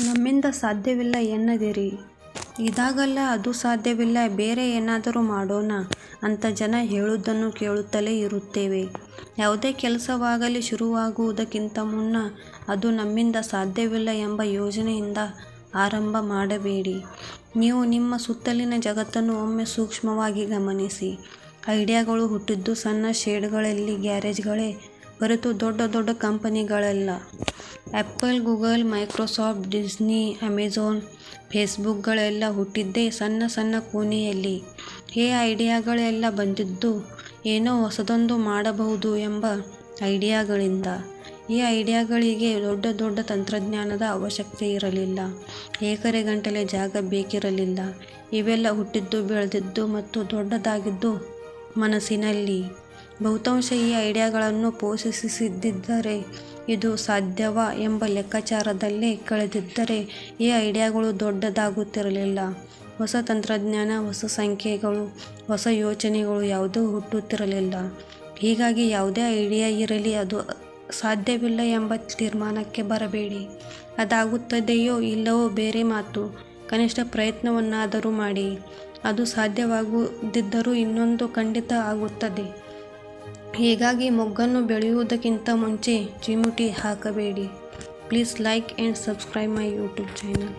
ನಮ್ಮಿಂದ ಸಾಧ್ಯವಿಲ್ಲ ಎನ್ನದಿರಿ. ಇದಾಗಲ್ಲ ಅದು ಸಾಧ್ಯವಿಲ್ಲ, ಬೇರೆ ಏನಾದರೂ ಮಾಡೋಣ ಅಂತ ಜನ ಹೇಳುವುದನ್ನು ಕೇಳುತ್ತಲೇ ಇರುತ್ತೇವೆ. ಯಾವುದೇ ಕೆಲಸವಾಗಲಿ ಶುರುವಾಗುವುದಕ್ಕಿಂತ ಮುನ್ನ ಅದು ನಮ್ಮಿಂದ ಸಾಧ್ಯವಿಲ್ಲ ಎಂಬ ಯೋಜನೆಯಿಂದ ಆರಂಭ ಮಾಡಬೇಡಿ. ನೀವು ನಿಮ್ಮ ಸುತ್ತಲಿನ ಜಗತ್ತನ್ನು ಒಮ್ಮೆ ಸೂಕ್ಷ್ಮವಾಗಿ ಗಮನಿಸಿ. ಐಡಿಯಾಗಳು ಹುಟ್ಟಿದ್ದು ಸಣ್ಣ ಶೆಡ್ಗಳಲ್ಲಿ, ಗ್ಯಾರೇಜ್ಗಳೇ ಹೊರತು ದೊಡ್ಡ ದೊಡ್ಡ ಕಂಪನಿಗಳಲ್ಲ. Apple, Google, Microsoft, Disney, Amazon, ಫೇಸ್ಬುಕ್ಗಳೆಲ್ಲ ಹುಟ್ಟಿದ್ದೇ ಸಣ್ಣ ಸಣ್ಣ ಕೋಣೆಯಲ್ಲಿ. ಈ ಐಡಿಯಾಗಳೆಲ್ಲ ಬಂದಿದ್ದು ಏನೋ ಹೊಸದೊಂದು ಮಾಡಬಹುದು ಎಂಬ ಐಡಿಯಾಗಳಿಂದ. ಈ ಐಡಿಯಾಗಳಿಗೆ ದೊಡ್ಡ ದೊಡ್ಡ ತಂತ್ರಜ್ಞಾನದ ಅವಶ್ಯಕತೆ ಇರಲಿಲ್ಲ, ಎಕರೆಗಟ್ಟಲೆ ಜಾಗ ಬೇಕಿರಲಿಲ್ಲ. ಇವೆಲ್ಲ ಹುಟ್ಟಿದ್ದು, ಬೆಳೆದಿದ್ದು ಮತ್ತು ದೊಡ್ಡದಾಗಿದ್ದು ಮನಸ್ಸಿನಲ್ಲಿ. ಬಹುತಾಂಶ ಈ ಐಡಿಯಾಗಳನ್ನು ಪೋಷಿಸದಿದ್ದರೆ, ಇದು ಸಾಧ್ಯವಾ ಎಂಬ ಲೆಕ್ಕಾಚಾರದಲ್ಲೇ ಕಳೆದಿದ್ದರೆ ಈ ಐಡಿಯಾಗಳು ದೊಡ್ಡದಾಗುತ್ತಿರಲಿಲ್ಲ. ಹೊಸ ತಂತ್ರಜ್ಞಾನ, ಹೊಸ ಸಂಖ್ಯೆಗಳು, ಹೊಸ ಯೋಚನೆಗಳು ಯಾವುದೂ ಹುಟ್ಟುತ್ತಿರಲಿಲ್ಲ. ಹೀಗಾಗಿ ಯಾವುದೇ ಐಡಿಯಾ ಇರಲಿ, ಅದು ಸಾಧ್ಯವಿಲ್ಲ ಎಂಬ ತೀರ್ಮಾನಕ್ಕೆ ಬರಬೇಡಿ. ಅದಾಗುತ್ತದೆಯೋ ಇಲ್ಲವೋ ಬೇರೆ ಮಾತು, ಕನಿಷ್ಠ ಪ್ರಯತ್ನವನ್ನಾದರೂ ಮಾಡಿ. ಅದು ಸಾಧ್ಯವಾಗದಿದ್ದರೂ ಇನ್ನೊಂದು ಖಂಡಿತ ಆಗುತ್ತದೆ. ಹೀಗಾಗಿ ಮೊಗ್ಗನ್ನು ಬೆಳೆಯುವುದಕ್ಕಿಂತ ಮುಂಚೆ ಚಿಮುಟಿ ಹಾಕಬೇಡಿ. Please like and subscribe my YouTube channel.